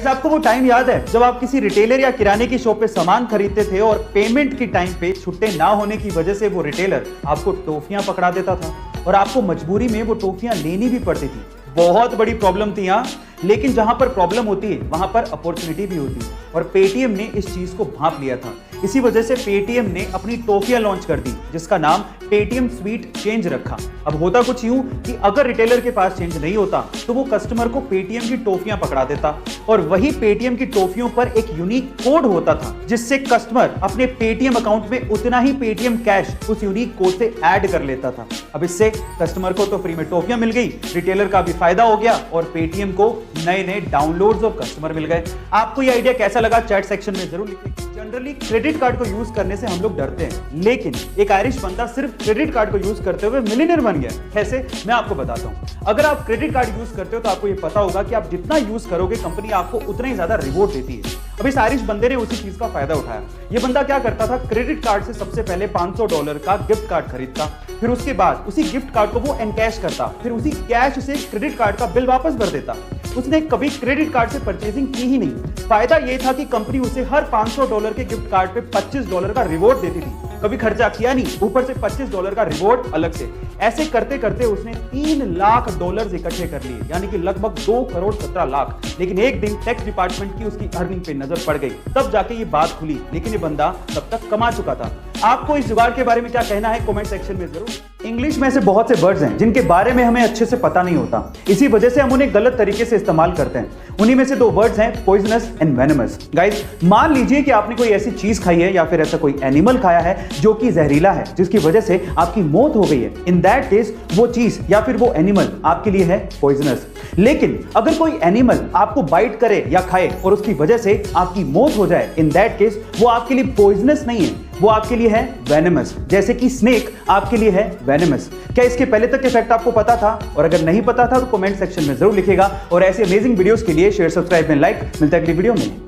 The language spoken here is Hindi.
आपको वो टाइम याद है जब आप किसी रिटेलर या किराने की शॉप पे सामान खरीदते थे और पेमेंट की टाइम पे छुट्टे ना होने की वजह से वो रिटेलर आपको टॉफियां पकड़ा देता था और आपको मजबूरी में वो टॉफियां लेनी भी पड़ती थी। बहुत बड़ी प्रॉब्लम थी यहाँ, लेकिन जहां पर प्रॉब्लम होती है वहां पर अपॉर्चुनिटी भी होती है और पेटीएम ने इस चीज को भांप लिया था। इसी वजह से पेटीएम ने अपनी टॉफियां लॉन्च कर दी जिसका नाम पेटीएम स्वीट चेंज रखा। अब होता कुछ यूं कि अगर रिटेलर के पास चेंज नहीं होता तो वो कस्टमर को पेटीएम की टॉफियां पकड़ा देता और वही पेटीएम की टॉफियों पर एक यूनिक कोड होता था जिससे कस्टमर अपने पेटीएम अकाउंट में उतना ही पेटीएम कैश उस यूनिक कोड से ऐड कर लेता था। अब इससे कस्टमर को तो फ्री में टॉफियां मिल गई, रिटेलर का भी फायदा हो गया और पेटीएम को नए नए डाउनलोड्स और कस्टमर मिल गए। आपको ये आइडिया कैसा लगा चैट सेक्शन में जरूर लिखिए। जनरली क्रेडिट कार्ड को यूज करने से हम लोग डरते हैं, लेकिन एक आयरिश बंदा सिर्फ क्रेडिट कार्ड को यूज करते हुए मिलियनेयर बन गया। कैसे, मैं आपको बताता हूं। अगर आप क्रेडिट कार्ड यूज करते हो तो आपको ये पता होगा कि आप जितना यूज करोगे कंपनी आपको उतना ही ज्यादा रिवॉर्ड देती है। अब इस आयरिश बंदे ने उसी चीज का फायदा उठाया। ये बंदा क्या करता था, क्रेडिट कार्ड से सबसे पहले $500 का गिफ्ट कार्ड खरीदता, फिर उसके बाद उसी गिफ्ट कार्ड को वो एनकैश करता, फिर उसी कैश से क्रेडिट कार्ड का बिल वापस भर देता। उसने कभी क्रेडिट कार्ड से परचेजिंग की ही नहीं। फायदा यह था कि कंपनी उसे हर $500 के गिफ्ट कार्ड पे $25 का रिवॉर्ड देती थी। कभी खर्चा किया नहीं, ऊपर से $25 का रिवॉर्ड अलग से। ऐसे करते करते उसने $3 लाख इकट्ठे कर लिए, यानी कि लगभग 2,17,00,000। लेकिन एक दिन टैक्स डिपार्टमेंट की उसकी अर्निंग पे नजर पड़ गई, तब जाके ये बात खुली। लेकिन ये बंदा तब तक कमा चुका था। आपको इस जुगाड़ के बारे में क्या कहना है कमेंट सेक्शन में जरूर। इंग्लिश में ऐसे बहुत से वर्ड्स हैं जिनके बारे में हमें अच्छे से पता नहीं होता, इसी वजह से हम उन्हें गलत तरीके से इस्तेमाल करते हैं। उन्हीं में से 2 वर्ड्स हैं पॉइजनस एंड वेनमस। गाइस, मान लीजिए कि आपने कोई ऐसी चीज खाई है या फिर ऐसा कोई एनिमल खाया है जो कि जहरीला है, जिसकी वजह से आपकी मौत हो गई है। इन दैट केस वो चीज या फिर वो एनिमल आपके लिए है पॉइजनस। लेकिन अगर कोई एनिमल आपको बाइट करे या खाए और उसकी वजह से आपकी मौत हो जाए, इन दैट केस वो आपके लिए पॉइजनस नहीं है, वो आपके लिए है वेनमस। जैसे कि स्नेक आपके लिए है वेनमस। क्या इसके पहले तक इफेक्ट आपको पता था? और अगर नहीं पता था तो कमेंट सेक्शन में जरूर लिखिएगा। और ऐसे अमेजिंग वीडियोस के लिए शेयर, सब्सक्राइब एंड लाइक। मिलता है अगली वीडियो में।